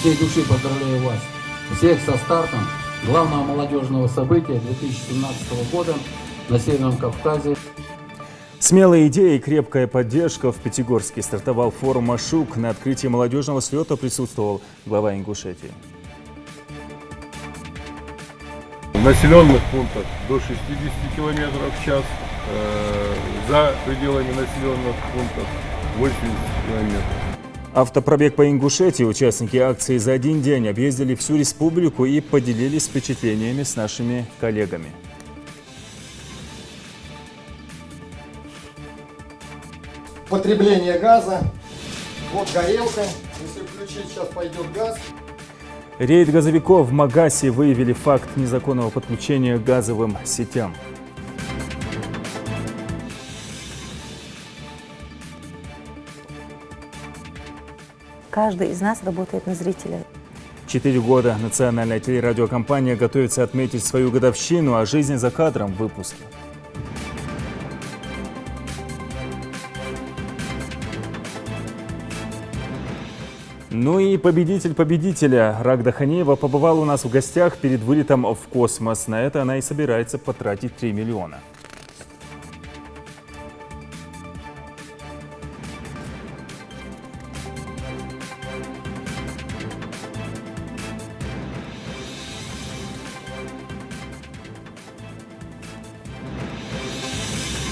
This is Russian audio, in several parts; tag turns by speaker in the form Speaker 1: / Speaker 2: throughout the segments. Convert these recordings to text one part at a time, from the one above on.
Speaker 1: всей души поздравляю вас всех со стартом главного молодежного события 2017 года на Северном Кавказе.
Speaker 2: Смелые идеи и крепкая поддержка. В Пятигорске стартовал форум «Машук». На открытии молодежного слета присутствовал глава Ингушетии.
Speaker 3: В населенных пунктах до 60 км в час, за пределами населенных пунктов 80 км.
Speaker 2: Автопробег по Ингушетии. Участники акции за один день объездили всю республику и поделились впечатлениями с нашими коллегами.
Speaker 4: Потребление газа. Вот горелка. Если включить, сейчас пойдет газ.
Speaker 2: Рейд газовиков в Магасе выявили факт незаконного подключения к газовым сетям.
Speaker 5: Каждый из нас работает на зрителя.
Speaker 2: 4 года национальная телерадиокомпания готовится отметить свою годовщину, а «Жизнь за кадром» в выпуске. Ну и победитель победителя. Рагда Ханеева побывала у нас в гостях перед вылетом в космос. На это она и собирается потратить 3 миллиона.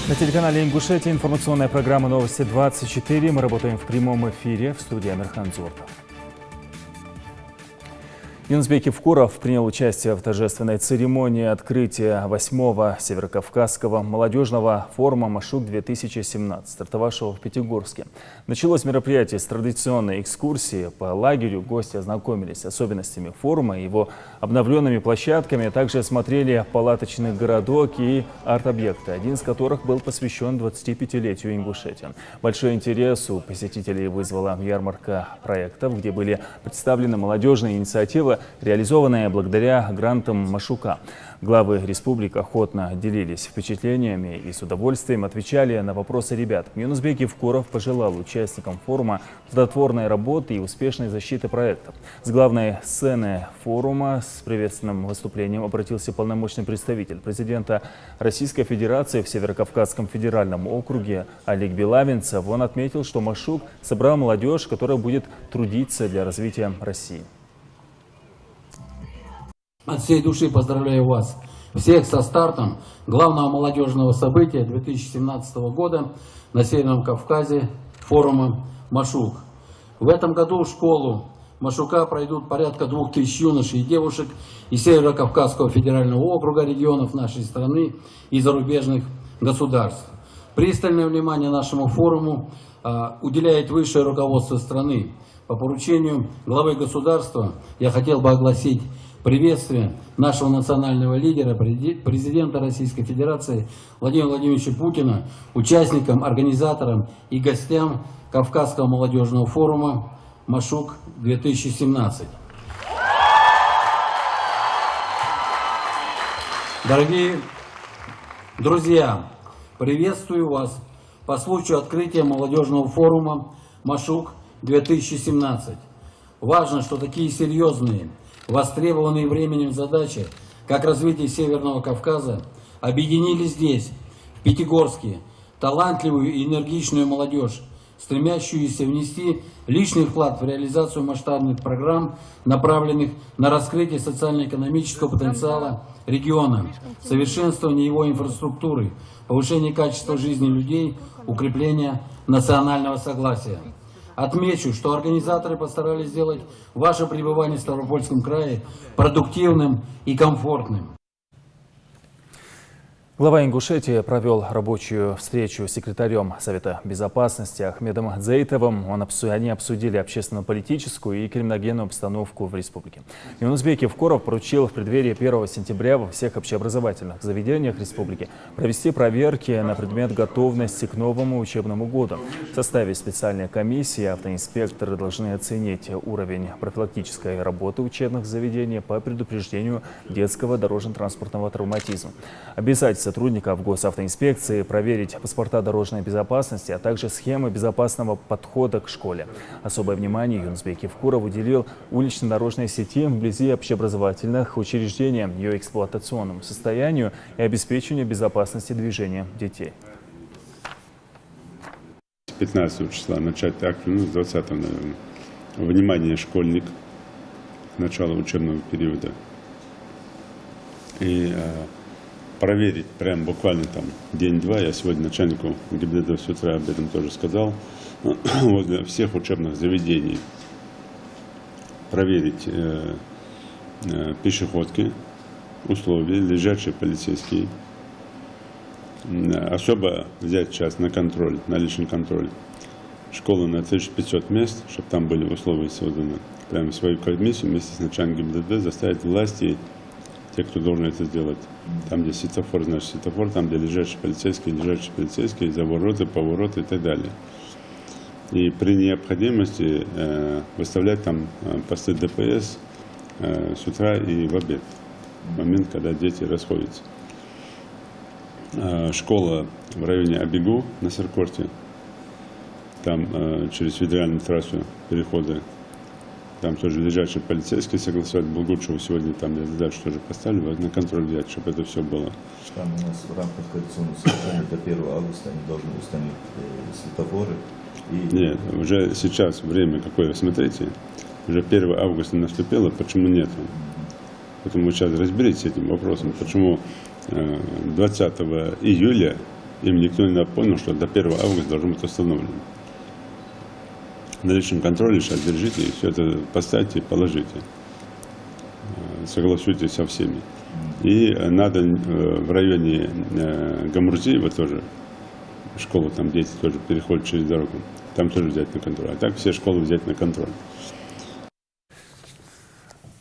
Speaker 2: На телеканале Ингушетия информационная программа «Новости 24». Мы работаем в прямом эфире в студии Амирхан Зортов. Юнусбек Евкуров принял участие в торжественной церемонии открытия 8-го Северокавказского молодежного форума «Машук-2017», стартовавшего в Пятигорске. Началось мероприятие с традиционной экскурсии по лагерю. Гости ознакомились с особенностями форума и его обновленными площадками, а также осмотрели палаточный городок и арт-объекты, один из которых был посвящен 25-летию Ингушетии. Большой интерес у посетителей вызвала ярмарка проектов, где были представлены молодежные инициативы, реализованные благодаря грантам Машука. Главы республик охотно делились впечатлениями и с удовольствием отвечали на вопросы ребят. Юнусбек Евкуров пожелал участникам форума плодотворной работы и успешной защиты проектов. С главной сцены форума с приветственным выступлением обратился полномочный представитель президента Российской Федерации в Северокавказском федеральном округе Олег Белавинцев. Он отметил, что Машук собрал молодежь, которая будет трудиться для развития России.
Speaker 1: От всей души поздравляю вас всех со стартом главного молодежного события 2017 года на Северном Кавказе форума «Машук». В этом году в школу Машука пройдут порядка 2000 юношей и девушек из Северо-Кавказского федерального округа, регионов нашей страны и зарубежных государств. Пристальное внимание нашему форуму уделяет высшее руководство страны. По поручению главы государства я хотел бы огласить приветствие нашего национального лидера, президента Российской Федерации Владимира Владимировича Путина, участникам, организаторам и гостям Кавказского молодежного форума «Машук-2017». Дорогие друзья, приветствую вас по случаю открытия молодежного форума «Машук-2017». Важно, что такие серьезные, востребованные временем задачи, как развитие Северного Кавказа, объединили здесь, в Пятигорске, талантливую и энергичную молодежь, стремящуюся внести личный вклад в реализацию масштабных программ, направленных на раскрытие социально-экономического потенциала региона, совершенствование его инфраструктуры, повышение качества жизни людей, укрепление национального согласия. Отмечу, что организаторы постарались сделать ваше пребывание в Ставропольском крае продуктивным и комфортным.
Speaker 2: Глава Ингушетии провел рабочую встречу с секретарем Совета Безопасности Ахмедом Дзейтовым. Они обсудили общественно-политическую и криминогенную обстановку в республике. Юнусбек Евкуров поручил в преддверии 1 сентября во всех общеобразовательных заведениях республики провести проверки на предмет готовности к новому учебному году. В составе специальной комиссии автоинспекторы должны оценить уровень профилактической работы учебных заведений по предупреждению детского дорожно-транспортного травматизма. Обязательно сотрудников госавтоинспекции проверить паспорта дорожной безопасности, а также схемы безопасного подхода к школе. Особое внимание Юнусбек Евкуров уделил улично-дорожной сети вблизи общеобразовательных учреждений, ее эксплуатационному состоянию и обеспечению безопасности движения детей.
Speaker 6: 15 числа начать акцию, с 20, наверное. Внимание, школьник, начало учебного периода. И проверить прям буквально там день-два. Я сегодня начальнику ГИБДД с утра об этом тоже сказал. Возле всех учебных заведений проверить пешеходки, условия, лежачие полицейские. Особо взять сейчас на контроль, на личный контроль. Школы на 1500 мест, чтобы там были условия созданы. Прямо свою комиссию вместе с начальником ГИБДД заставить власти, те, кто должен это сделать. Там, где светофор, значит светофор, там, где лежачие полицейские, завороты, повороты и так далее. И при необходимости выставлять там посты ДПС с утра и в обед, в момент, когда дети расходятся. Школа в районе Абигу на Серкорте, там через федеральную трассу перехода, там тоже лежачие полицейские согласовать. Булгучеву сегодня там я задачу тоже поставлю, на контроль взять, чтобы это все было.
Speaker 7: Там у нас в рамках коалиционного совещания до 1 августа они должны установить светофоры.
Speaker 6: Нет, уже сейчас время какое, смотрите, уже 1 августа наступило, почему нет? Поэтому вы сейчас разберитесь с этим вопросом, почему 20 июля им никто не напомнил, что до 1 августа должно быть установлено. На личном контроле сейчас держите и все это поставьте и положите. Согласуйтесь со всеми. И надо в районе Гамурзиева тоже, школа, там дети тоже переходят через дорогу, там тоже взять на контроль. А так все школы взять на контроль.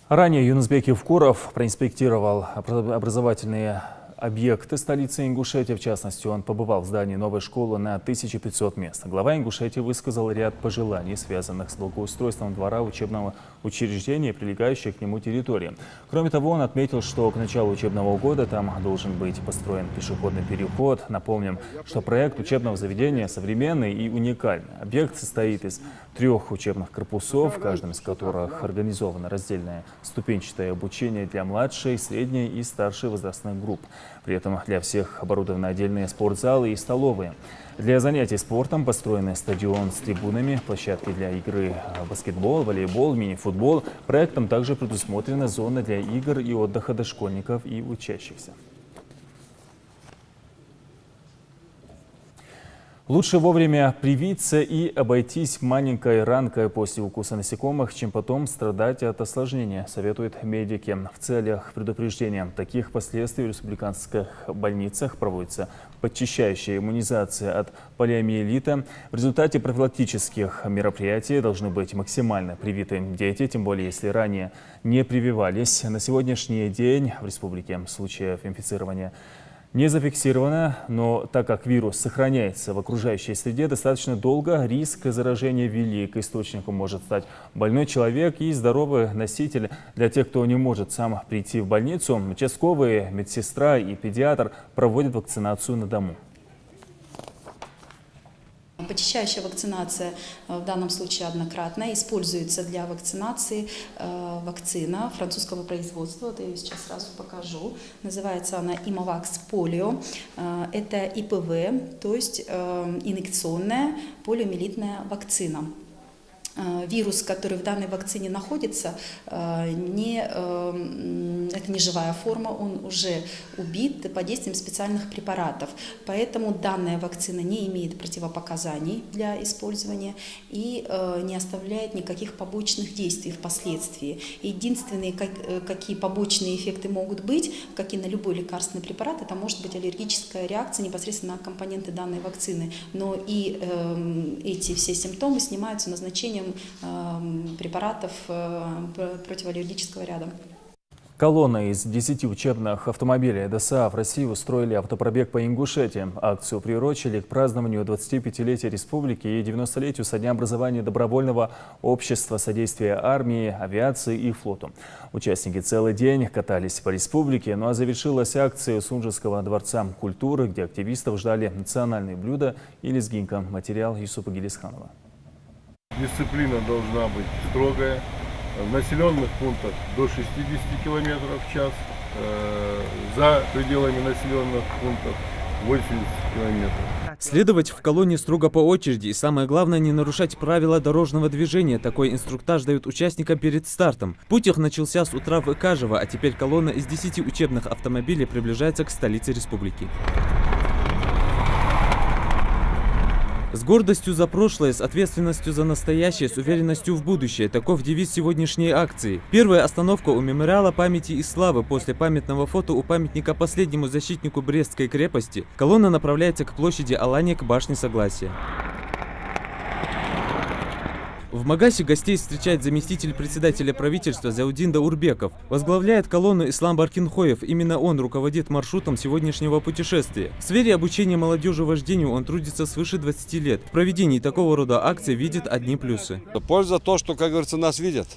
Speaker 2: Ранее Юнусбек Евкуров проинспектировал образовательные объекты столицы Ингушетии. В частности, он побывал в здании новой школы на 1500 мест. Глава Ингушетии высказал ряд пожеланий, связанных с благоустройством двора учебного учреждения и прилегающей к нему территории. Кроме того, он отметил, что к началу учебного года там должен быть построен пешеходный переход. Напомним, что проект учебного заведения современный и уникальный. Объект состоит из 3 учебных корпусов, в каждом из которых организовано раздельное ступенчатое обучение для младшей, средней и старшей возрастных групп. При этом для всех оборудованы отдельные спортзалы и столовые. Для занятий спортом построены стадион с трибунами, площадки для игры в баскетбол, волейбол, мини-футбол. Проектом также предусмотрена зона для игр и отдыха дошкольников и учащихся. Лучше вовремя привиться и обойтись маленькой ранкой после укуса насекомых, чем потом страдать от осложнения, советуют медики. В целях предупреждения таких последствий в республиканских больницах проводится подчищающая иммунизация от полиомиелита. В результате профилактических мероприятий должны быть максимально привиты дети, тем более если ранее не прививались. На сегодняшний день в республике случаев инфицирования не зафиксировано, но так как вирус сохраняется в окружающей среде достаточно долго, риск заражения велик. Источником может стать больной человек и здоровый носитель. Для тех, кто не может сам прийти в больницу, участковые, медсестра и педиатр проводят вакцинацию на дому.
Speaker 8: Подчищающая вакцинация в данном случае однократная. Используется для вакцинации вакцина французского производства. Вот я ее сейчас сразу покажу. Называется она Имавакс Полио. Это ИПВ, то есть инъекционная полиомиелитная вакцина. Вирус, который в данной вакцине находится, это не живая форма, он уже убит под действием специальных препаратов. Поэтому данная вакцина не имеет противопоказаний для использования и не оставляет никаких побочных действий впоследствии. Единственные, какие побочные эффекты могут быть, как и на любой лекарственный препарат, это может быть аллергическая реакция непосредственно на компоненты данной вакцины. Но и эти все симптомы снимаются назначением препаратов противоаллергического ряда.
Speaker 2: Колонна из 10 учебных автомобилей ДСА в России устроили автопробег по Ингушетии. Акцию приурочили к празднованию 25-летия республики и 90-летию со дня образования добровольного общества содействия армии, авиации и флоту. Участники целый день катались по республике, ну а завершилась акция Сунжского дворца культуры, где активистов ждали национальные блюда и лезгинка. Материал Юсупа Гилисханова.
Speaker 3: Дисциплина должна быть строгая. В населенных пунктах до 60 км в час, за пределами населенных пунктов 80 км.
Speaker 9: Следовать в колонне строго по очереди и самое главное не нарушать правила дорожного движения. Такой инструктаж дают участникам перед стартом. Путь их начался с утра в Икажево, а теперь колонна из 10 учебных автомобилей приближается к столице республики. С гордостью за прошлое, с ответственностью за настоящее, с уверенностью в будущее. Таков девиз сегодняшней акции. Первая остановка у мемориала памяти и славы. После памятного фото у памятника последнему защитнику Брестской крепости колонна направляется к площади Алания, к башне Согласия. В Магасе гостей встречает заместитель председателя правительства Зяудин Даурбеков. Возглавляет колонну Ислам Баркинхоев. Именно он руководит маршрутом сегодняшнего путешествия. В сфере обучения молодежи вождению он трудится свыше 20 лет. В проведении такого рода акций видит одни плюсы.
Speaker 10: Польза то, что, как говорится, нас видят.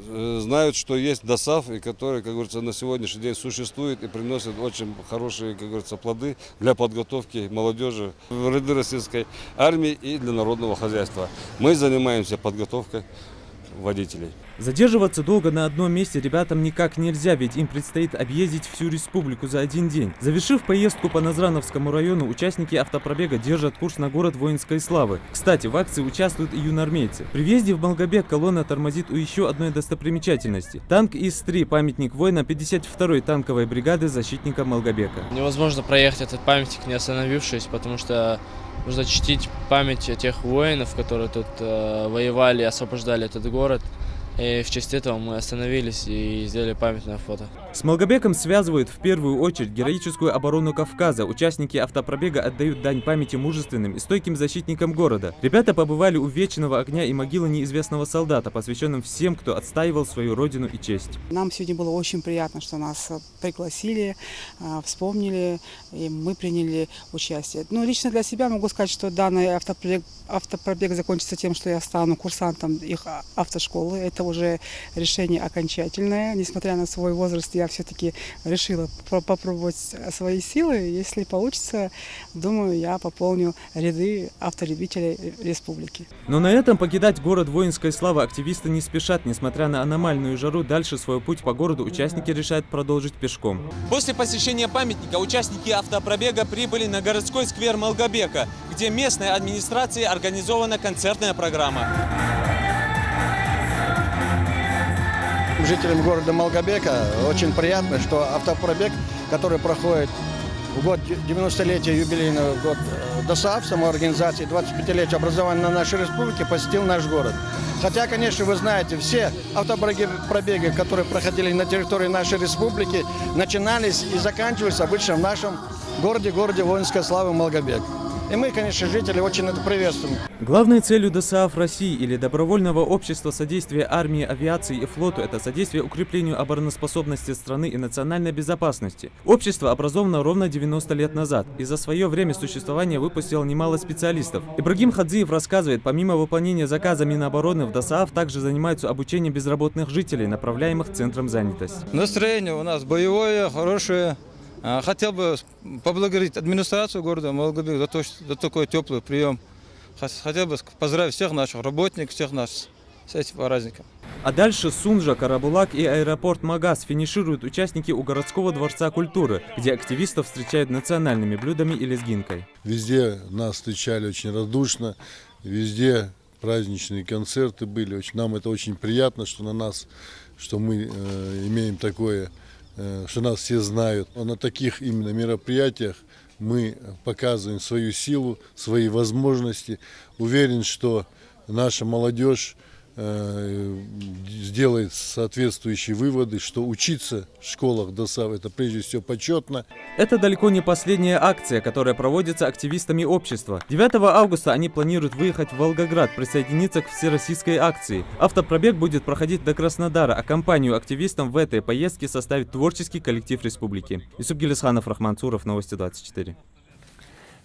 Speaker 10: Знают, что есть ДОСААФ, и который, как говорится, на сегодняшний день существует и приносит очень хорошие, как говорится, плоды для подготовки молодежи в ряды российской армии и для народного хозяйства. Мы занимаемся подготовкой водителей.
Speaker 9: Задерживаться долго на одном месте ребятам никак нельзя, ведь им предстоит объездить всю республику за один день. Завершив поездку по Назрановскому району, участники автопробега держат курс на город воинской славы. Кстати, в акции участвуют и юноармейцы. При въезде в Малгобек колонна тормозит у еще одной достопримечательности. Танк ИС-3, памятник воина 52-й танковой бригады защитника Малгобека.
Speaker 11: Невозможно проехать этот памятник, не остановившись, потому что нужно чтить память тех воинов, которые тут воевали и освобождали этот город. И в честь этого мы остановились и сделали памятное фото.
Speaker 9: С Малгобеком связывают в первую очередь героическую оборону Кавказа. Участники автопробега отдают дань памяти мужественным и стойким защитникам города. Ребята побывали у Вечного огня и могилы неизвестного солдата, посвященным всем, кто отстаивал свою родину и честь.
Speaker 12: Нам сегодня было очень приятно, что нас пригласили, вспомнили, и мы приняли участие. Ну, лично для себя могу сказать, что данный автопробег закончится тем, что я стану курсантом их автошколы. Это уже решение окончательное. Несмотря на свой возраст, я все-таки решила попробовать свои силы. Если получится, думаю, я пополню ряды автолюбителей республики.
Speaker 9: Но на этом покидать город воинской славы активисты не спешат. Несмотря на аномальную жару, дальше свой путь по городу участники решают продолжить пешком.
Speaker 13: После посещения памятника участники автопробега прибыли на городской сквер Малгобека, где местной администрацией организована концертная программа.
Speaker 4: Жителям города Малгобека очень приятно, что автопробег, который проходит в год 90-летия юбилейного года ДОСААФ, самоорганизации, 25-летия образования на нашей республике, посетил наш город. Хотя, конечно, вы знаете, все автопробеги, которые проходили на территории нашей республики, начинались и заканчивались обычно в нашем городе воинской славы Малгобек. И мы, конечно, жители очень это приветствуем.
Speaker 9: Главной целью ДОСААФ России или Добровольного общества содействия армии, авиации и флоту – это содействие укреплению обороноспособности страны и национальной безопасности. Общество образовано ровно 90 лет назад и за свое время существования выпустило немало специалистов. Ибрагим Хадзиев рассказывает, помимо выполнения заказа Минобороны, в ДОСААФ также занимаются обучением безработных жителей, направляемых Центром занятости.
Speaker 14: Настроение у нас боевое, хорошее. Хотел бы поблагодарить администрацию города Малгобек за такой теплый прием. Хотел бы поздравить всех наших работников, всех нас с этим праздником.
Speaker 9: А дальше Сунжа, Карабулак и аэропорт Магас финишируют участники у городского дворца культуры, где активистов встречают национальными блюдами и лезгинкой.
Speaker 3: Везде нас встречали очень радушно, везде праздничные концерты были. Нам это очень приятно, что мы имеем такое, что нас все знают. На таких именно мероприятиях мы показываем свою силу, свои возможности. Уверен, что наша молодежь сделает соответствующие выводы, что учиться в школах ДОСААФ это прежде всего почетно.
Speaker 9: Это далеко не последняя акция, которая проводится активистами общества. 9 августа они планируют выехать в Волгоград, присоединиться к всероссийской акции. Автопробег будет проходить до Краснодара, а компанию активистам в этой поездке составит творческий коллектив республики. Юсуп Гелисханов, Рахман Цуров, Новости 24.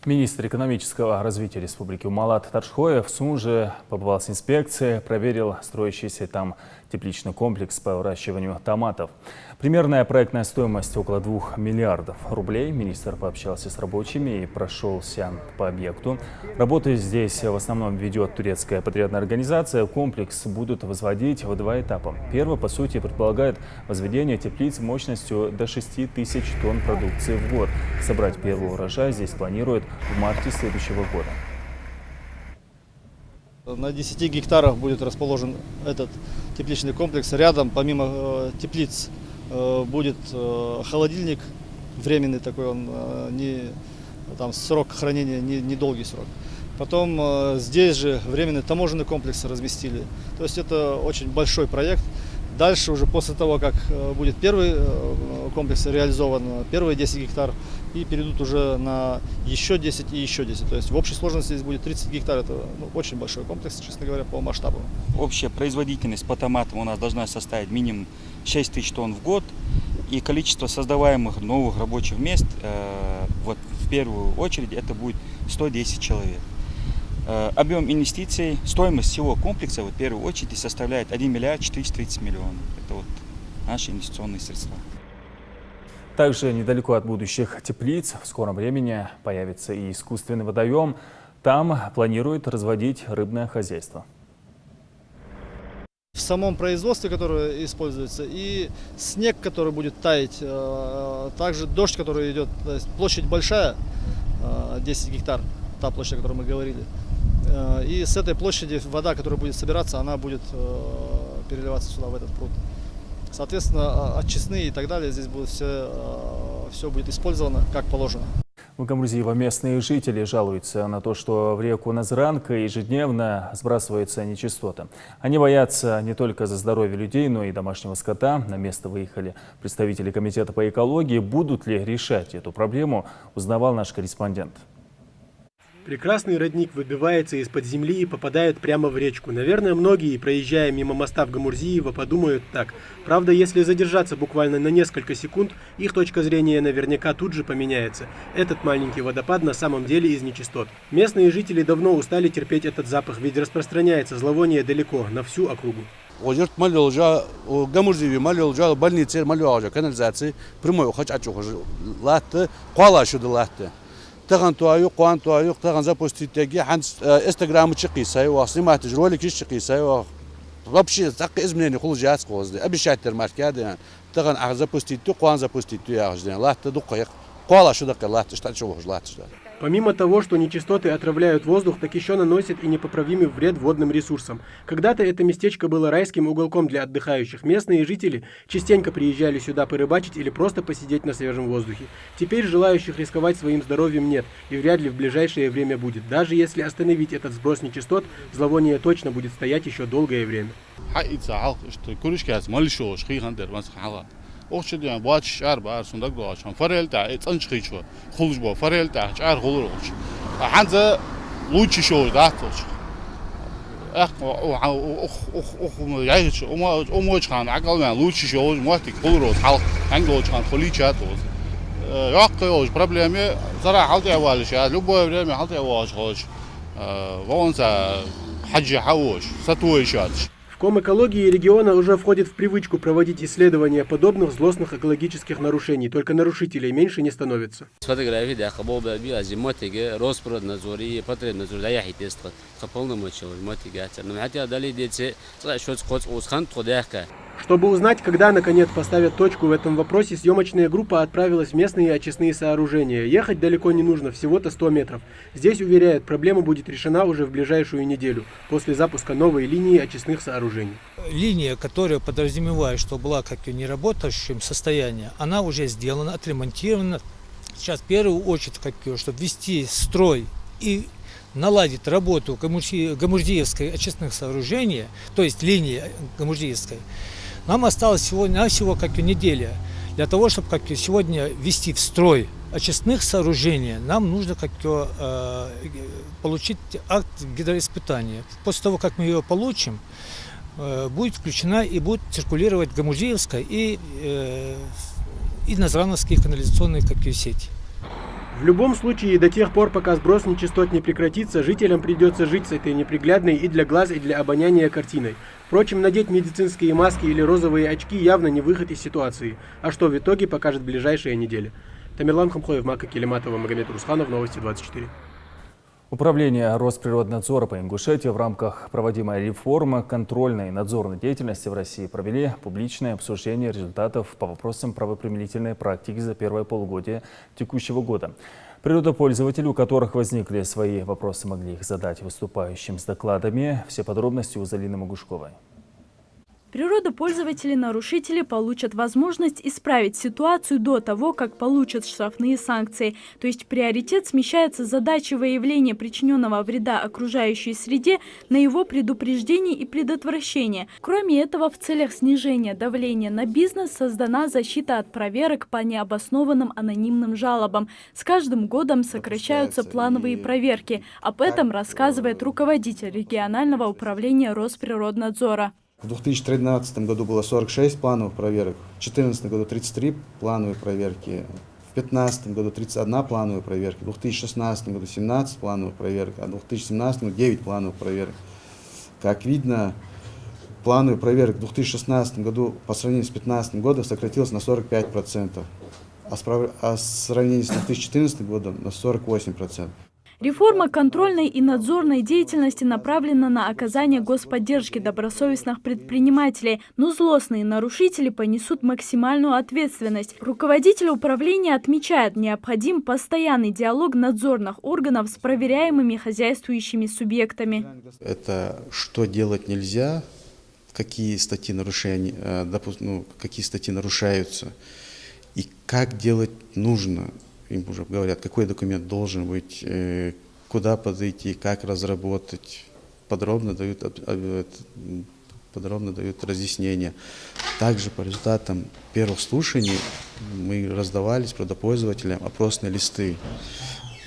Speaker 2: Министр экономического развития Республики Умалат Таршхоев в Сунже побывал с инспекцией, проверил строящийся там тепличный комплекс по выращиванию томатов. Примерная проектная стоимость около 2 миллиардов рублей. Министр пообщался с рабочими и прошелся по объекту. Работы здесь в основном ведет турецкая подрядная организация. Комплекс будут возводить в 2 этапа. Первый, по сути, предполагает возведение теплиц мощностью до 6 тысяч тонн продукции в год. Собрать первый урожай здесь планируют в марте следующего года.
Speaker 15: На 10 гектарах будет расположен этот тепличный комплекс. Рядом, помимо теплиц, будет холодильник временный такой, он там срок хранения недолгий срок. Потом здесь же временный таможенный комплекс разместили. То есть это очень большой проект. Дальше уже после того, как будет первый комплекс реализован, первые 10 гектар, и перейдут уже на еще 10 и еще 10. То есть в общей сложности здесь будет 30 гектар. Это очень большой комплекс, честно говоря, по масштабу.
Speaker 16: Общая производительность по томатам у нас должна составить минимум 6 тысяч тонн в год. И количество создаваемых новых рабочих мест, вот в первую очередь, это будет 110 человек. Объем инвестиций, стоимость всего комплекса в первую очередь составляет 1 миллиард 430 миллионов. Это вот наши инвестиционные средства.
Speaker 2: Также недалеко от будущих теплиц в скором времени появится и искусственный водоем. Там планируют разводить рыбное хозяйство.
Speaker 15: В самом производстве, которое используется, и снег, который будет таять, также дождь, который идет, то есть площадь большая, 10 гектар, та площадь, о которой мы говорили. И с этой площади вода, которая будет собираться, она будет переливаться сюда, в этот пруд. Соответственно, очистные и так далее, здесь будет все будет использовано как положено.
Speaker 2: В Гамрузиево местные жители жалуются на то, что в реку Назранка ежедневно сбрасываются нечистоты. Они боятся не только за здоровье людей, но и домашнего скота. На место выехали представители комитета по экологии. Будут ли решать эту проблему, узнавал наш корреспондент.
Speaker 17: Прекрасный родник выбивается из-под земли и попадает прямо в речку. Наверное, многие, проезжая мимо моста в Гамурзиево, подумают так. Правда, если задержаться буквально на несколько секунд, их точка зрения наверняка тут же поменяется. Этот маленький водопад на самом деле из нечистот. Местные жители давно устали терпеть этот запах, ведь распространяется зловоние далеко, на всю округу.
Speaker 18: تغن توایو قوان توایو تغن زپوستی تگی هنس استغرام چقیسای و سمعت جرولی کیش چقیسای و ربشی تق ازمنی خلوجات قوزده ابي شاتر ماركاد يعني تغن اغزا بوستي تو قوان زپوستی تو яжден لا تدقيق قولا شو دق لا تشتات شو لا تشتات.
Speaker 17: Помимо того, что нечистоты отравляют воздух, так еще наносят и непоправимый вред водным ресурсам. Когда-то это местечко было райским уголком для отдыхающих. Местные жители частенько приезжали сюда порыбачить или просто посидеть на свежем воздухе. Теперь желающих рисковать своим здоровьем нет и вряд ли в ближайшее время будет. Даже если остановить этот сброс нечистот, зловоние точно будет стоять еще долгое время.
Speaker 18: اوشد يعني بوات شعر بار صندوق دواشان فريل تاع تنشخيشو خلج بو فريل تاع شعر خلوش حنزه لوتشي شو داتوش اخ يعيش وموج خان عقلنا لوتشي شو موتك خلروز حل انجلوج خان خليشاتوز ياقيوش проблемы صراحه حالتي اوالش любое время حالتي اوالش خوش وونسا حجي حوش сатуешатш.
Speaker 17: В Комэкологии региона уже входит в привычку проводить исследования подобных злостных экологических нарушений, только нарушителей меньше не становится. Чтобы узнать, когда наконец поставят точку в этом вопросе, съемочная группа отправилась в местные очистные сооружения. Ехать далеко не нужно, всего-то 100 метров. Здесь, уверяют, проблема будет решена уже в ближайшую неделю, после запуска новой линии очистных сооружений.
Speaker 19: Линия, которая подразумевает, что была как в неработающем состоянии, она уже сделана, отремонтирована. Сейчас в первую очередь, чтобы ввести строй и наладить работу Гамурзиевской очистных сооружений, то есть линии Гамурзиевской, нам осталось всего как неделя. Для того, чтобы сегодня ввести в строй очистных сооружений, нам нужно получить акт гидроиспытания. После того, как мы ее получим, будет включена и будет циркулировать Гамурзиевская и назрановские канализационные сети.
Speaker 17: В любом случае, до тех пор, пока сброс нечистот не прекратится, жителям придется жить с этой неприглядной и для глаз, и для обоняния картиной. Впрочем, надеть медицинские маски или розовые очки явно не выход из ситуации. А что в итоге, покажет ближайшая неделя. Тамерлан Хамхоев, Мака Келиматова, Магомед Русханов, Новости 24.
Speaker 2: Управление Росприроднадзора по Ингушетии в рамках проводимой реформы контрольной и надзорной деятельности в России провели публичное обсуждение результатов по вопросам правоприменительной практики за первое полугодие текущего года. Природопользователи, у которых возникли свои вопросы, могли их задать выступающим с докладами. Все подробности у Залины Магушковой.
Speaker 20: Природопользователи-нарушители получат возможность исправить ситуацию до того, как получат штрафные санкции. То есть приоритет смещается с задачи выявления причиненного вреда окружающей среде на его предупреждение и предотвращение. Кроме этого, в целях снижения давления на бизнес создана защита от проверок по необоснованным анонимным жалобам. С каждым годом сокращаются плановые проверки. Об этом рассказывает руководитель регионального управления Росприроднадзора.
Speaker 21: В 2013 году было 46 плановых проверок, в 2014 году 33 плановые проверки, в 2015 году 31 плановая проверка, в 2016 году 17 плановых проверок, а в 2017 году 9 плановых проверок. Как видно, плановых проверок в 2016 году по сравнению с 2015 годом сократилось на 45%, а в сравнении с 2014 годом на 48%.
Speaker 20: Реформа контрольной и надзорной деятельности направлена на оказание господдержки добросовестных предпринимателей, но злостные нарушители понесут максимальную ответственность. Руководитель управления отмечает, необходим постоянный диалог надзорных органов с проверяемыми хозяйствующими субъектами.
Speaker 21: Это что делать нельзя, какие статьи нарушаются и как делать нужно. Им уже говорят, какой документ должен быть, куда подойти, как разработать. Подробно дают разъяснения. Также по результатам первых слушаний мы раздавали природопользователям опросные листы.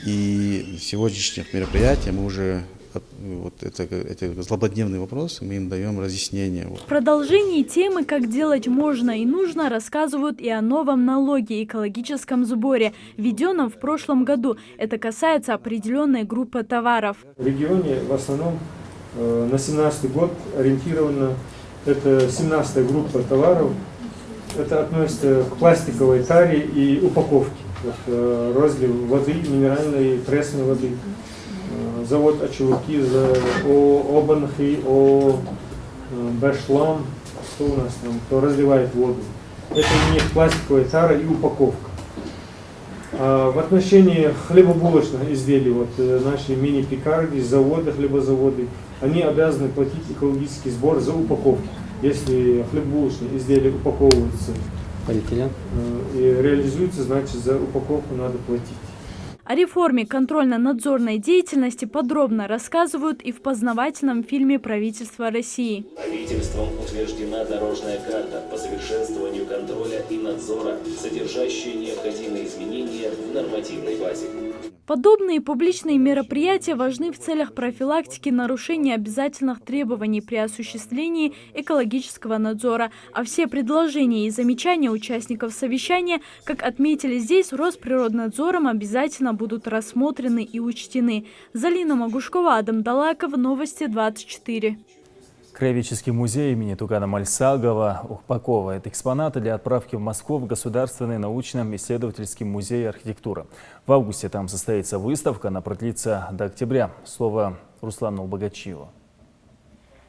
Speaker 21: И в сегодняшних мероприятиях мы уже эти злободневные вопросы мы им даем разъяснение.
Speaker 20: В продолжении темы «Как делать можно и нужно» рассказывают и о новом налоге – экологическом сборе, введенном в прошлом году. Это касается определенной группы товаров.
Speaker 22: В регионе в основном на 2017 год ориентирована это 17-я группа товаров. Это относится к пластиковой таре и упаковке. Розлив воды, минеральной и пресной воды. Завод Ачулукиза, Обанхи, Бешлам, что у нас там, кто разливает воду. Это у них пластиковая тара и упаковка. А в отношении хлебобулочных изделий, наши мини-пекарни, заводы, хлебозаводы, они обязаны платить экологический сбор за упаковку. Если хлебобулочные изделия упаковываются и реализуются, значит за упаковку надо платить.
Speaker 20: О реформе контрольно-надзорной деятельности подробно рассказывают и в познавательном фильме правительства России.
Speaker 23: Правительством утверждена дорожная карта по совершенствованию контроля и надзора, содержащая необходимые изменения в нормативной базе.
Speaker 20: Подобные публичные мероприятия важны в целях профилактики нарушения обязательных требований при осуществлении экологического надзора. А все предложения и замечания участников совещания, как отметили здесь, Росприроднадзором обязательно будут рассмотрены и учтены. Залина Магушкова, Адам Далаков, Новости 24.
Speaker 2: Краеведческий музей имени Тугана Мальсагова упаковывает экспонаты для отправки в Москву в Государственный научно-исследовательский музей архитектуры. В августе там состоится выставка, она продлится до октября. Слово Руслану Богачиеву.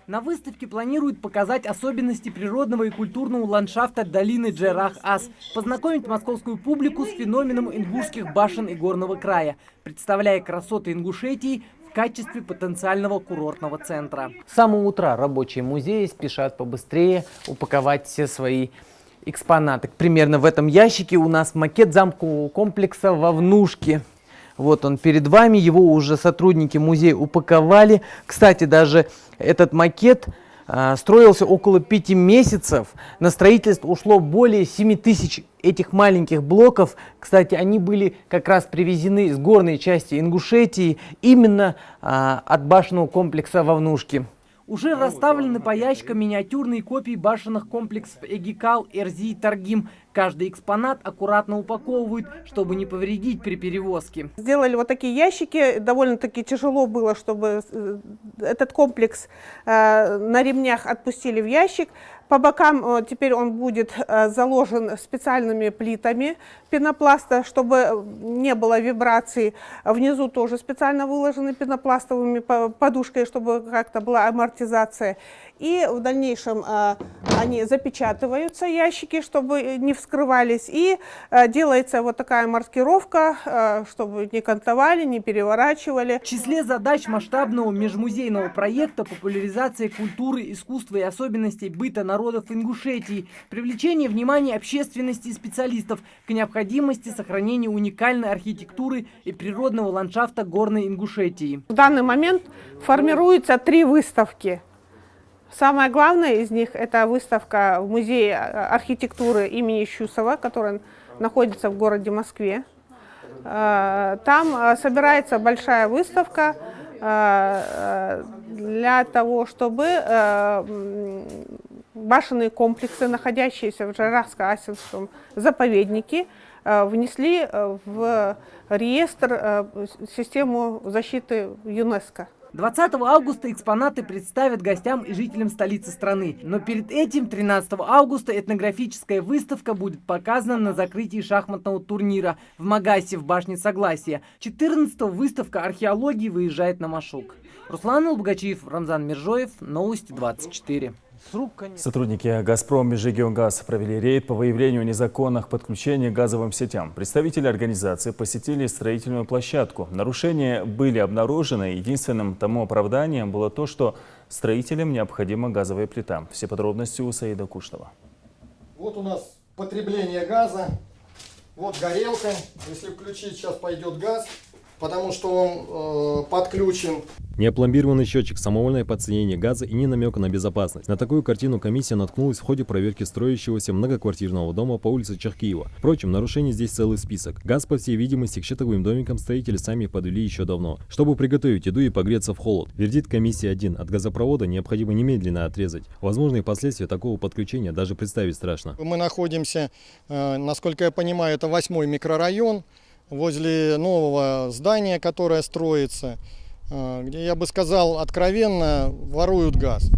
Speaker 24: На выставке планируют показать особенности природного и культурного ландшафта долины Джерах-Ас, познакомить московскую публику с феноменом ингушских башен и горного края, представляя красоты Ингушетии в качестве потенциального курортного центра.
Speaker 25: С самого утра рабочие музеи спешат побыстрее упаковать все свои экспонаты. Примерно в этом ящике у нас макет замкового комплекса Вовнушки. Вот он перед вами, его уже сотрудники музея упаковали. Кстати, даже этот макет строился около 5 месяцев. На строительство ушло более 7 тысяч этих маленьких блоков. Кстати, они были как раз привезены с горной части Ингушетии, именно от башенного комплекса Вовнушки.
Speaker 24: Уже расставлены по ящикам миниатюрные копии башенных комплексов Эгикал, Эрзи и Таргим. Каждый экспонат аккуратно упаковывают, чтобы не повредить при перевозке.
Speaker 1: Сделали вот такие ящики. Довольно-таки тяжело было, чтобы этот комплекс на ремнях отпустили в ящик. По бокам теперь он будет заложен специальными плитами пенопласта, чтобы не было вибраций. Внизу тоже специально выложены пенопластовыми подушкой, чтобы как-то была амортизация. И в дальнейшем они запечатываются, ящики, чтобы не вскрывались. И делается вот такая маркировка, чтобы не кантовали, не переворачивали.
Speaker 24: В числе задач масштабного межмузейного проекта популяризация культуры, искусства и особенностей быта народов Ингушетии, привлечение внимания общественности и специалистов к необходимости сохранения уникальной архитектуры и природного ландшафта горной Ингушетии.
Speaker 1: В данный момент формируются 3 выставки. Самая главная из них – это выставка в Музее архитектуры имени Щусова, которая находится в городе Москве. Там собирается большая выставка для того, чтобы башенные комплексы, находящиеся в Джайрахско-Асинском заповеднике, внесли в реестр систему защиты ЮНЕСКО.
Speaker 24: 20 августа экспонаты представят гостям и жителям столицы страны. Но перед этим, 13 августа, этнографическая выставка будет показана на закрытии шахматного турнира в Магасе в башне Согласия. 14-го выставка археологии выезжает на Машук. Руслан Албогачиев, Рамзан Миржоев, Новости 24.
Speaker 2: Сотрудники «Газпром» Межрегионгаз провели рейд по выявлению незаконных подключений к газовым сетям. Представители организации посетили строительную площадку. Нарушения были обнаружены. Единственным тому оправданием было то, что строителям необходима газовая плита. Все подробности у Саида Кушнова.
Speaker 5: Вот у нас потребление газа. Вот горелка. Если включить, сейчас пойдет газ, потому что он подключен.
Speaker 6: Неопломбированный счетчик, самовольное подсоединение газа и ни намека на безопасность. На такую картину комиссия наткнулась в ходе проверки строящегося многоквартирного дома по улице Чахкиева. Впрочем, нарушений здесь целый список. Газ, по всей видимости, к щитовым домикам строители сами подвели еще давно, чтобы приготовить еду и погреться в холод. Вердикт комиссии один: от газопровода необходимо немедленно отрезать. Возможные последствия такого подключения даже представить страшно.
Speaker 5: Мы находимся, насколько я понимаю, это 8-й микрорайон, возле нового здания, которое строится, где, я бы сказал, откровенно воруют газ.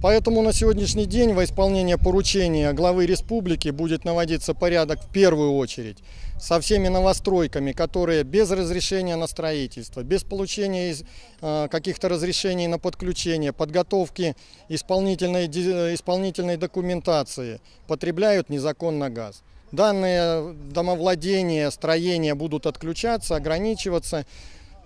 Speaker 5: Поэтому на сегодняшний день во исполнение поручения главы республики будет наводиться порядок в первую очередь со всеми новостройками, которые без разрешения на строительство, без получения каких-то разрешений на подключение, подготовки исполнительной документации потребляют незаконно газ. Данные домовладения, строения будут отключаться, ограничиваться.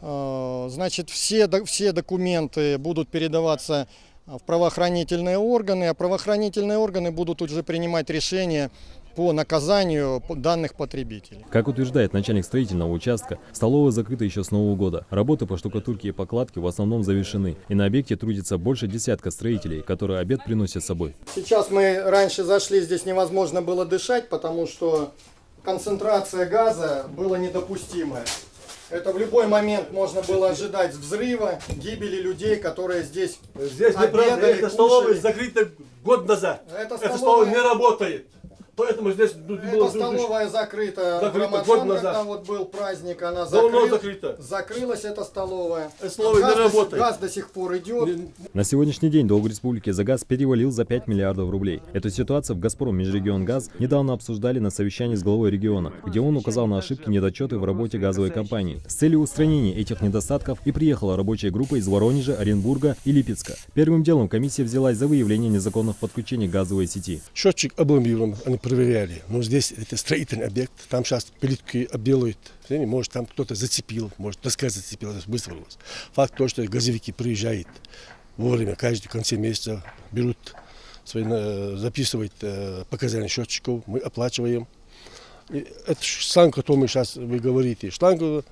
Speaker 5: Значит, все документы будут передаваться в правоохранительные органы, а правоохранительные органы будут уже принимать решения по наказанию данных потребителей.
Speaker 6: Как утверждает начальник строительного участка, столовая закрыта еще с Нового года. Работы по штукатурке и покладке в основном завершены. И на объекте трудится больше десятка строителей, которые обед приносят с собой.
Speaker 5: Сейчас мы раньше зашли, здесь невозможно было дышать, потому что концентрация газа была недопустимая. Это в любой момент можно было ожидать взрыва, гибели людей, которые здесь обедали,
Speaker 7: эта столовая закрыта год назад.
Speaker 5: Эта
Speaker 7: столовая не работает. Поэтому здесь
Speaker 5: эта столовая закрыта в Рамадан, когда вот был праздник, она
Speaker 7: закрыта.
Speaker 5: Закрылась эта столовая.
Speaker 7: Газ
Speaker 5: до сих пор идет.
Speaker 6: На сегодняшний день долг республики за газ перевалил за 5 миллиардов рублей. Эту ситуацию в «Газпром» Межрегионгаз недавно обсуждали на совещании с главой региона, где он указал на ошибки и недочеты в работе газовой компании. С целью устранения этих недостатков и приехала рабочая группа из Воронежа, Оренбурга и Липецка. Первым делом комиссия взялась за выявление незаконных подключений к газовой сети.
Speaker 7: Счетчик обломбирован, они проверяли. Но здесь это строительный объект, там сейчас плитки обделывают. Может, там кто-то зацепил, может, доска зацепила, высвалилась. Факт то, что газовики приезжают вовремя, каждый в конце месяца берут, записывают показания счетчиков, мы оплачиваем. Это шланг, о котором вы говорите. Шланг,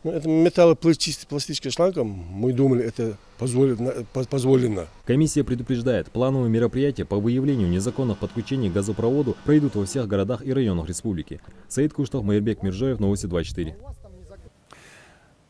Speaker 7: это металлопластическая шланга, мы думали, это позволено.
Speaker 6: Комиссия предупреждает, плановые мероприятия по выявлению незаконных подключений к газопроводу пройдут во всех городах и районах республики. Саид Куштах, Майербек Миржоев, Новости 24.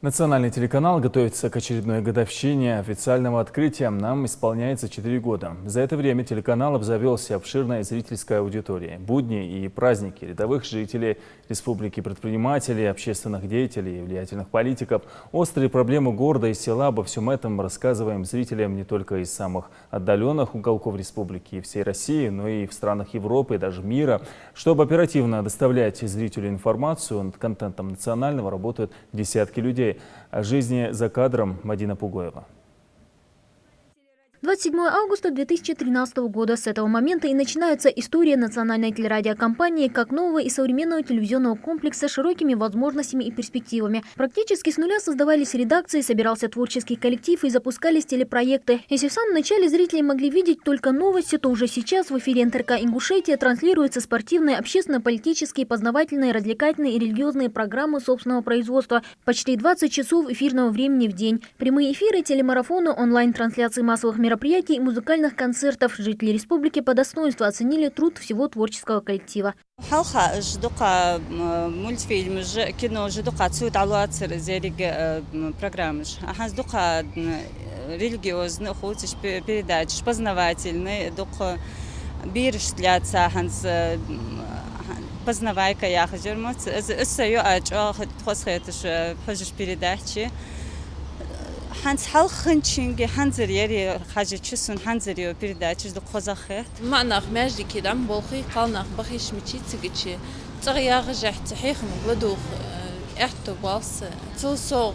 Speaker 2: Национальный телеканал готовится к очередной годовщине официального открытия. Нам исполняется 4 года. За это время телеканал обзавелся обширной зрительской аудиторией. Будни и праздники рядовых жителей республики, предпринимателей, общественных деятелей, влиятельных политиков, острые проблемы города и села. Обо всем этом рассказываем зрителям не только из самых отдаленных уголков республики и всей России, но и в странах Европы и даже мира. Чтобы оперативно доставлять зрителю информацию, над контентом национального работают десятки людей. О жизни за кадром Мадина Пугоева.
Speaker 8: 27 августа 2013 года. С этого момента и начинается история национальной телерадиокомпании как нового и современного телевизионного комплекса с широкими возможностями и перспективами. Практически с нуля создавались редакции, собирался творческий коллектив и запускались телепроекты. Если в самом начале зрители могли видеть только новости, то уже сейчас в эфире НТРК Ингушетия транслируются спортивные, общественно-политические, познавательные, развлекательные и религиозные программы собственного производства. Почти 20 часов эфирного времени в день. Прямые эфиры, телемарафоны, онлайн-трансляции массовых мероприятий и музыкальных концертов. Жители республики по достоинству оценили труд всего творческого коллектива.
Speaker 10: Мультфильм, кино, программы. Религиозных передач, познавательные, бирш для цаханс, познавайка я хочу, передачи. Ханс халханчинги ханзерьери хажичун ханзерьо передачи до хозахет.
Speaker 11: Манах межди кидам болхи қалнах бахиш мичицигичи. Царьяг жахт хихм гладух احتباس تصوغ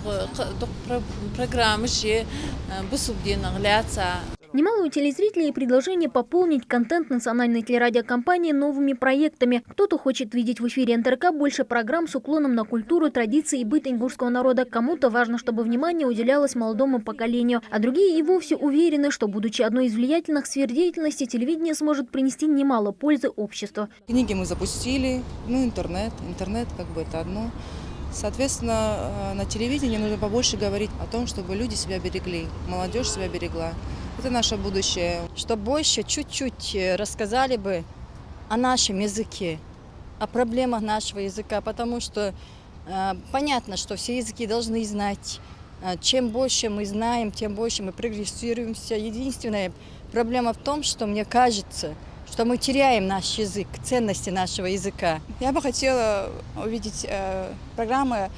Speaker 11: программы же бусубдина гляца.
Speaker 8: Немало у телезрителей предложение пополнить контент национальной телерадиокомпании новыми проектами. Кто-то хочет видеть в эфире НТРК больше программ с уклоном на культуру, традиции и быт ингушского народа. Кому-то важно, чтобы внимание уделялось молодому поколению. А другие и вовсе уверены, что, будучи одной из влиятельных сфер деятельности, телевидение сможет принести немало пользы обществу.
Speaker 12: Книги мы запустили, интернет как бы это одно. Соответственно, на телевидении нужно побольше говорить о том, чтобы люди себя берегли, молодежь себя берегла. Это наше будущее.
Speaker 13: Чтобы больше чуть-чуть рассказали бы о нашем языке, о проблемах нашего языка, потому что понятно, что все языки должны знать. Чем больше мы знаем, тем больше мы прогрессируемся. Единственная проблема в том, что мне кажется, что мы теряем наш язык, ценности нашего языка.
Speaker 12: Я бы хотела увидеть программы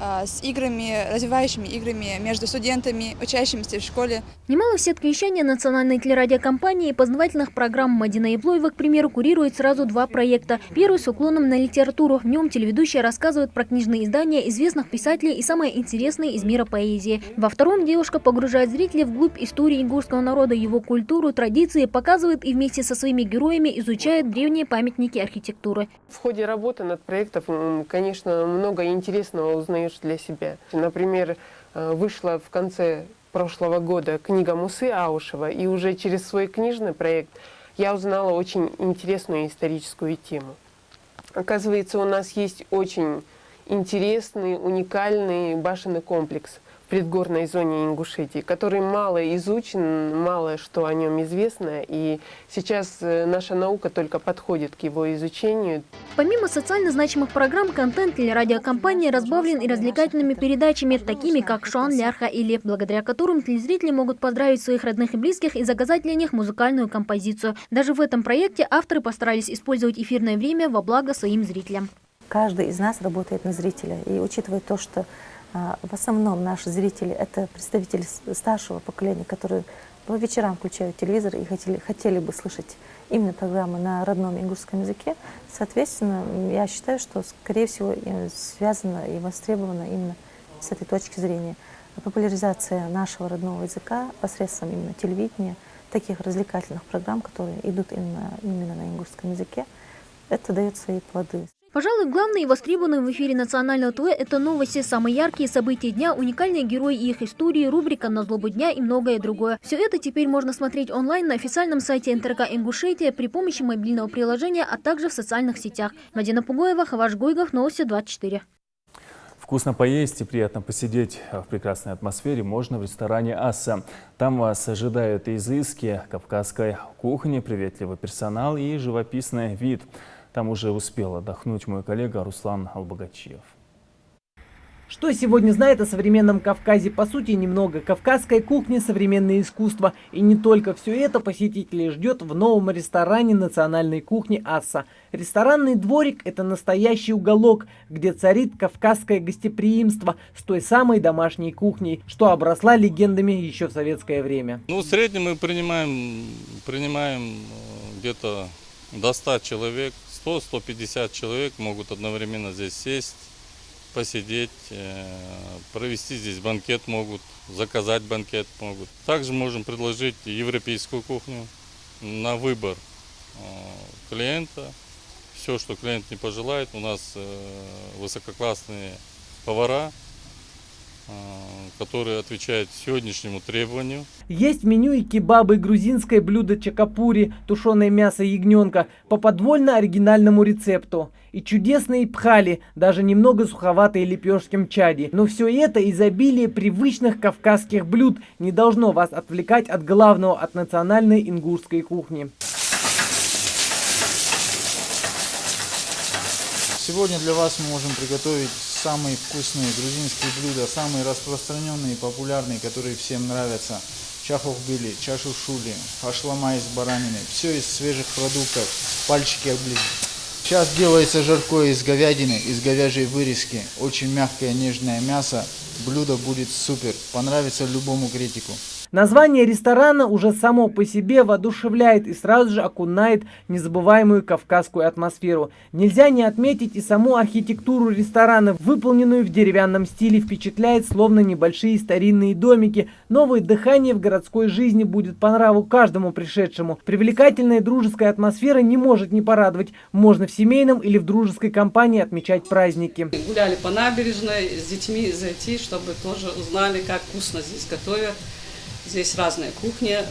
Speaker 12: с играми, развивающими играми между студентами, учащимися в школе.
Speaker 8: Немало в сетке вещания национальной телерадиокомпании и познавательных программ. Мадина Яблоева, к примеру, курирует сразу 2 проекта. Первый с уклоном на литературу. В нем телеведущая рассказывает про книжные издания известных писателей и самое интересное из мира поэзии. Во втором девушка погружает зрителей вглубь истории ингушского народа, его культуру, традиции, показывает и вместе со своими героями изучает древние памятники архитектуры.
Speaker 26: В ходе работы над проектом, конечно, много интересного узнаешь для себя. Например, вышла в конце прошлого года книга Мусы Аушева, и уже через свой книжный проект я узнала очень интересную историческую тему. Оказывается, у нас есть очень интересный, уникальный башенный комплекс в предгорной зоне Ингушетии, который мало изучен, мало что о нем известно, и сейчас наша наука только подходит к его изучению.
Speaker 8: Помимо социально значимых программ, контент телерадиокомпании разбавлен и развлекательными передачами, такими как «Шуан Лярха» или, благодаря которым телезрители могут поздравить своих родных и близких и заказать для них музыкальную композицию. Даже в этом проекте авторы постарались использовать эфирное время во благо своим зрителям.
Speaker 27: Каждый из нас работает на зрителя, и учитывая то, что в основном наши зрители – это представители старшего поколения, которые по вечерам включают телевизор и хотели бы слышать именно программы на родном ингушском языке. Соответственно, я считаю, что, скорее всего, связано и востребовано именно с этой точки зрения. Популяризация нашего родного языка посредством именно телевидения, таких развлекательных программ, которые идут именно на ингушском языке, это дает свои плоды.
Speaker 8: Пожалуй, главное и востребованное в эфире национального ТВ – это новости, самые яркие события дня, уникальные герои и их истории, рубрика «На злобу дня» и многое другое. Все это теперь можно смотреть онлайн на официальном сайте НТРК Ингушетия при помощи мобильного приложения, а также в социальных сетях. Мадина Пугоева, Хаваш Гуйгов, Новости 24.
Speaker 2: Вкусно поесть и приятно посидеть в прекрасной атмосфере можно в ресторане «Асса». Там вас ожидают изыски кавказской кухни, приветливый персонал и живописный вид. Там уже успел отдохнуть мой коллега Руслан Албогачиев.
Speaker 24: Что сегодня знает о современном Кавказе? По сути, немного. Кавказская кухня, современное искусство. И не только все это посетителей ждет в новом ресторане национальной кухни «Асса». Ресторанный дворик – это настоящий уголок, где царит кавказское гостеприимство с той самой домашней кухней, что обросла легендами еще в советское время.
Speaker 3: В среднем мы принимаем где-то до 100 человек. 100-150 человек могут одновременно здесь сесть, посидеть, провести здесь банкет могут, заказать банкет могут. Также можем предложить европейскую кухню на выбор клиента. Все, что клиент не пожелает, у нас высококлассные повара, которые отвечают сегодняшнему требованию.
Speaker 24: Есть в меню и кебабы, грузинское блюдо чакапури, тушеное мясо ягненка по подвольно оригинальному рецепту. И чудесные пхали, даже немного суховатые лепешки мчади. Но все это изобилие привычных кавказских блюд не должно вас отвлекать от главного, от национальной ингушской кухни.
Speaker 4: Сегодня для вас мы можем приготовить самые вкусные грузинские блюда, самые распространенные и популярные, которые всем нравятся. Чахохбили, чашушули, хашлама из баранины. Все из свежих продуктов, пальчики облизывают. Сейчас делается жаркое из говядины, из говяжьей вырезки. Очень мягкое, нежное мясо. Блюдо будет супер, понравится любому критику.
Speaker 24: Название ресторана уже само по себе воодушевляет и сразу же окунает в незабываемую кавказскую атмосферу. Нельзя не отметить и саму архитектуру ресторана, выполненную в деревянном стиле, впечатляет словно небольшие старинные домики. Новое дыхание в городской жизни будет по нраву каждому пришедшему. Привлекательная дружеская атмосфера не может не порадовать. Можно в семейном или в дружеской компании отмечать праздники.
Speaker 9: Гуляли по набережной с детьми зайти, чтобы тоже узнали, как вкусно здесь готовят. Здесь разная кухня,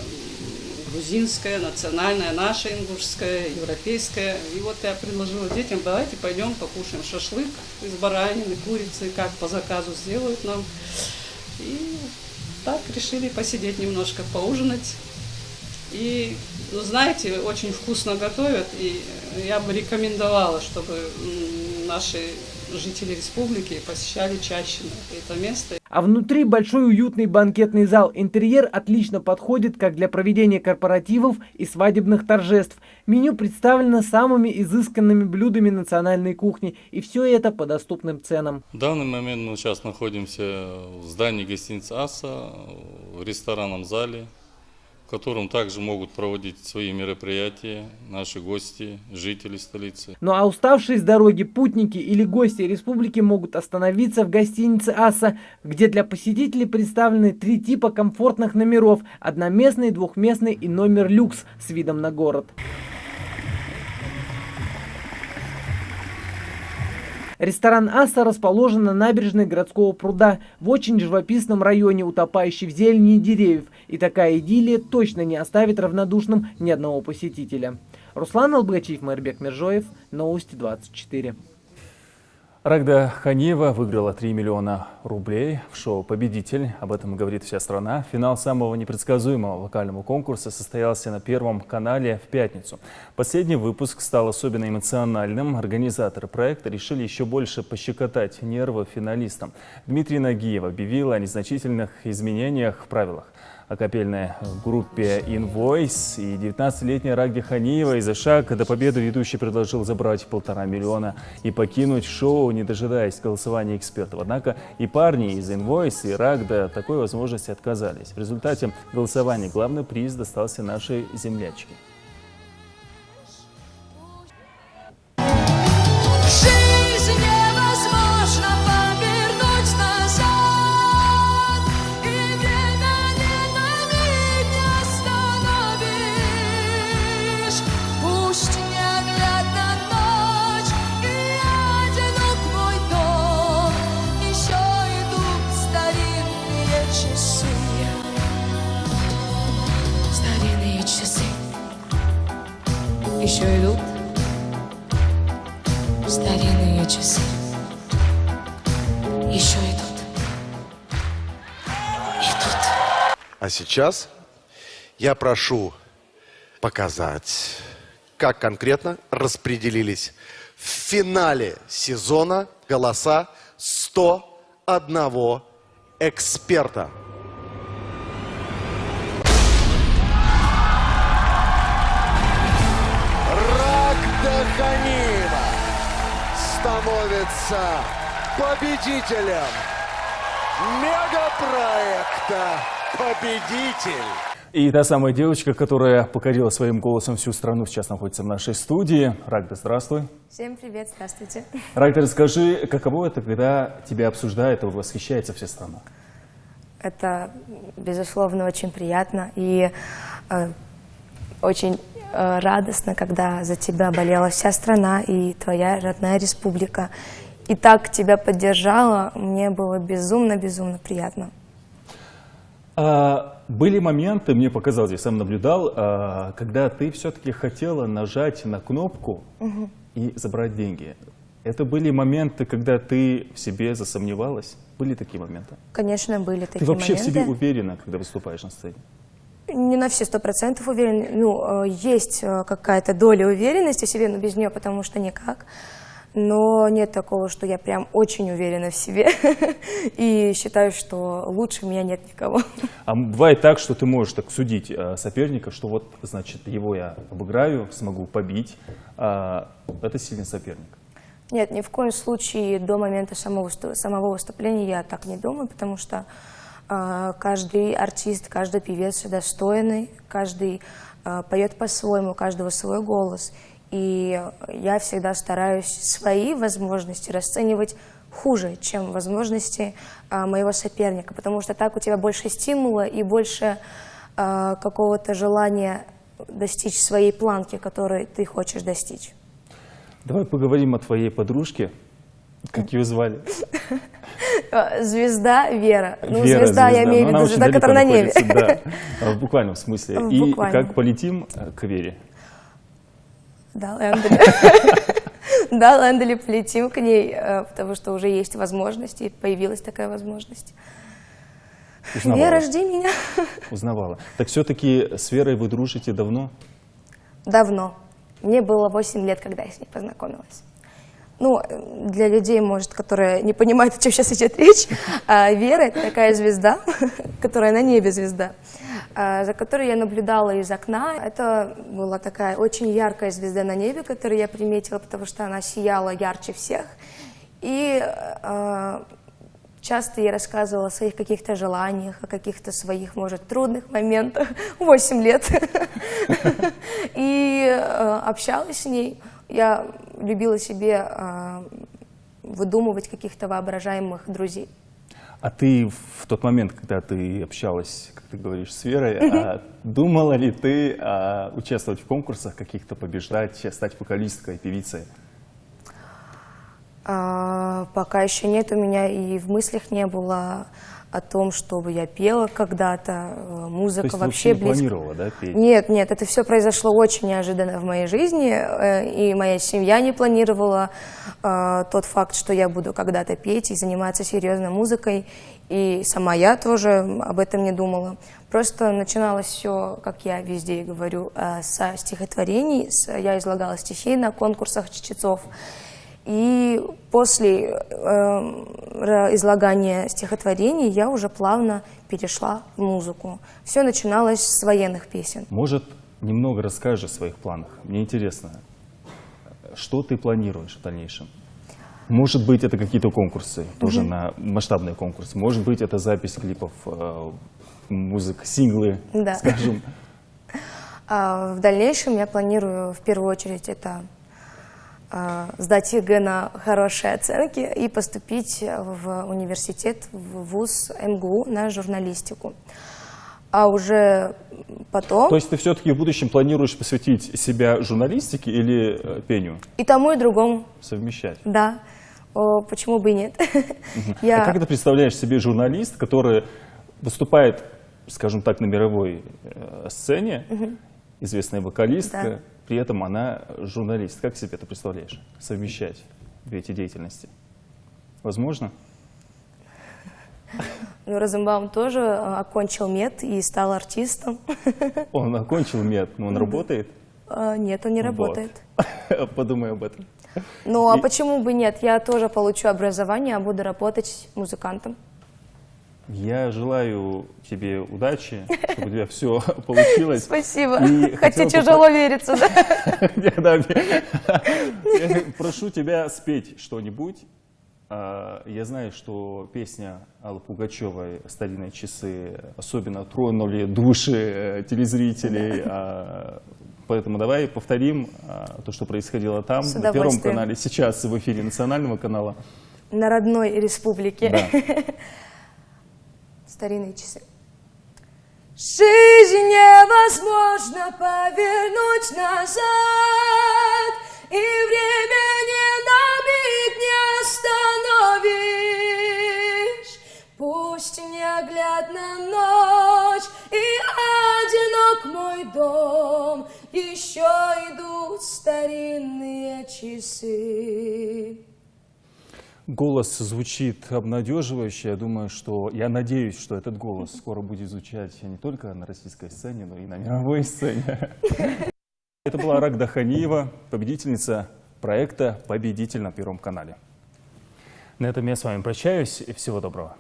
Speaker 9: грузинская, национальная, наша ингушская, европейская. И вот я предложила детям, давайте пойдем покушаем шашлык из баранины, курицы, как по заказу сделают нам. И так решили посидеть немножко, поужинать. И, знаете, очень вкусно готовят, и я бы рекомендовала, чтобы наши жители республики посещали чаще это место.
Speaker 24: А внутри большой уютный банкетный зал. Интерьер отлично подходит как для проведения корпоративов и свадебных торжеств. Меню представлено самыми изысканными блюдами национальной кухни. И все это по доступным ценам.
Speaker 3: В данный момент мы сейчас находимся в здании гостиницы «Асса», в ресторанном зале, в котором также могут проводить свои мероприятия наши гости, жители столицы.
Speaker 24: Ну а уставшие с дороги путники или гости республики могут остановиться в гостинице «Асса», где для посетителей представлены 3 типа комфортных номеров: одноместный, двухместный и номер люкс с видом на город. Ресторан «Асса» расположен на набережной городского пруда в очень живописном районе, утопающей в зелени деревьев. И такая идиллия точно не оставит равнодушным ни одного посетителя. Руслан Албогачиев, Майрбек Миржоев, Новости 24.
Speaker 2: Рагда Ханиева выиграла 3 миллиона рублей в шоу «Победитель». Об этом говорит вся страна. Финал самого непредсказуемого вокального конкурса состоялся на Первом канале в пятницу. Последний выпуск стал особенно эмоциональным. Организаторы проекта решили еще больше пощекотать нервы финалистам. Дмитрий Нагиев объявил о незначительных изменениях в правилах. О капельной группе «Invoice» и 19-летняя Рагде Ханиевой за шаг до победы ведущий предложил забрать 1,5 миллиона и покинуть шоу, не дожидаясь голосования экспертов. Однако и парни из «Invoice», и Рагда такой возможности отказались. В результате голосования главный приз достался нашей землячке.
Speaker 14: часы, старинные часы еще идут, старинные часы еще идут.
Speaker 15: А сейчас я прошу показать, как конкретно распределились в финале сезона голоса 101 эксперта. Рагда Ханиева становится победителем мегапроекта «Победитель».
Speaker 2: И та самая девочка, которая покорила своим голосом всю страну, сейчас находится в нашей студии. Рагда, здравствуй.
Speaker 16: Всем привет, здравствуйте.
Speaker 2: Рагда, расскажи, каково это, когда тебя обсуждают и восхищается вся страна?
Speaker 16: Это, безусловно, очень приятно и очень радостно, когда за тебя болела вся страна и твоя родная республика. И так тебя поддержала, мне было безумно-безумно приятно.
Speaker 2: Были моменты, мне показалось, я сам наблюдал, когда ты все-таки хотела нажать на кнопку и забрать деньги. Это были моменты, когда ты в себе засомневалась? Были такие моменты?
Speaker 16: Конечно, были такие
Speaker 2: моменты. Ты вообще
Speaker 16: моменты.
Speaker 2: в себе уверена, когда выступаешь на сцене?
Speaker 16: Не на все 100% уверен. Ну, есть какая-то доля уверенности в себе, но без нее потому что никак. Но нет такого, что я прям очень уверена в себе и считаю, что лучше меня нет никого.
Speaker 2: А бывает так, что ты можешь так судить соперника, что вот, значит, его я обыграю, смогу побить. Это сильный соперник.
Speaker 16: Нет, ни в коем случае до момента самого выступления я так не думаю, потому что каждый артист, каждый певец достойный, каждый поет по-своему, у каждого свой голос. И я всегда стараюсь свои возможности расценивать хуже, чем возможности моего соперника, потому что так у тебя больше стимула и больше какого-то желания достичь своей планки, которой ты хочешь достичь.
Speaker 2: Давай поговорим о твоей подружке. Как ее звали?
Speaker 16: Звезда Вера. Ну,
Speaker 2: Вера,
Speaker 16: звезда, я имею в виду, звезда, которая на небе.
Speaker 2: Да, в буквальном смысле. И как полетим к Вере?
Speaker 16: Да, Лэндали, полетим к ней, потому что уже есть возможность, и появилась такая возможность.
Speaker 2: Узнавала.
Speaker 16: Вера, жди меня.
Speaker 2: Узнавала. Так все-таки с Верой вы дружите давно?
Speaker 16: Давно. Мне было 8 лет, когда я с ней познакомилась. Ну, для людей, может, которые не понимают, о чем сейчас идет речь, Вера — это такая звезда, которая на небе звезда, за которой я наблюдала из окна. Это была такая очень яркая звезда на небе, которую я приметила, потому что она сияла ярче всех. И часто я рассказывала о своих каких-то желаниях, о каких-то своих, может, трудных моментах. 8 лет. И общалась с ней. Я любила себе выдумывать каких-то воображаемых друзей.
Speaker 2: А ты в тот момент, когда ты общалась, как ты говоришь, с Верой, думала ли ты участвовать в конкурсах каких-то, побеждать, стать вокалисткой, певицей?
Speaker 16: Пока еще нет, у меня и в мыслях не было о том, чтобы я пела когда-то, музыка.
Speaker 2: То есть
Speaker 16: вообще
Speaker 2: ты не планировала, да, петь?
Speaker 16: Нет, это все произошло очень неожиданно в моей жизни, и моя семья не планировала тот факт, что я буду когда-то петь и заниматься серьезно музыкой, и сама я тоже об этом не думала. Просто начиналось все, как я везде говорю, со стихотворений, я излагала стихи на конкурсах чтецов. И после излагания стихотворений я уже плавно перешла в музыку. Все начиналось с военных песен.
Speaker 2: Может, немного расскажешь о своих планах? Мне интересно, что ты планируешь в дальнейшем? Может быть, это какие-то конкурсы, тоже на масштабные конкурсы. Может быть, это запись клипов, музыка, синглы,
Speaker 16: да.
Speaker 2: Скажем.
Speaker 16: В дальнейшем я планирую в первую очередь это сдать ЕГЭ на хорошие оценки и поступить в университет, в вуз МГУ на журналистику. А уже потом...
Speaker 2: То есть ты все-таки в будущем планируешь посвятить себя журналистике или пению?
Speaker 16: И тому, и другому.
Speaker 2: Совмещать?
Speaker 16: Да. Почему бы и нет?
Speaker 2: А как ты представляешь себе журналист, который выступает, скажем так, на мировой сцене, известная вокалистка,
Speaker 16: Да.
Speaker 2: при этом она журналист. Как себе это представляешь? Совмещать две эти деятельности? Возможно?
Speaker 16: Ну, Розенбаум тоже окончил мед и стал артистом.
Speaker 2: Он окончил мед, но он работает?
Speaker 16: Нет, он не
Speaker 2: Вот.
Speaker 16: работает.
Speaker 2: Подумай об этом.
Speaker 16: Ну, а
Speaker 2: И-
Speaker 16: почему бы нет? Я тоже получу образование, а буду работать музыкантом.
Speaker 2: Я желаю тебе удачи, чтобы у тебя все получилось.
Speaker 16: Спасибо.
Speaker 2: И
Speaker 16: Хотя
Speaker 2: хотел
Speaker 16: тяжело верится, да?
Speaker 2: Да, я прошу тебя спеть что-нибудь. Я знаю, что песня Аллы Пугачевой «Старинные часы» особенно тронули души телезрителей. Поэтому давай повторим то, что происходило там,
Speaker 16: С
Speaker 2: на Первом
Speaker 16: удовольствием.
Speaker 2: канале, сейчас в эфире национального канала.
Speaker 16: На родной республике.
Speaker 2: Да.
Speaker 16: Старинные часы. Жизнь невозможно повернуть назад, и время ни на миг не остановишь. Пусть неоглядна ночь и одинок мой дом, еще идут старинные часы.
Speaker 2: Голос звучит обнадеживающе. Я надеюсь, что этот голос скоро будет звучать не только на российской сцене, но и на мировой сцене. Это была Рагда Ханиева, победительница проекта «Победитель» на Первом канале. На этом я с вами прощаюсь и всего доброго.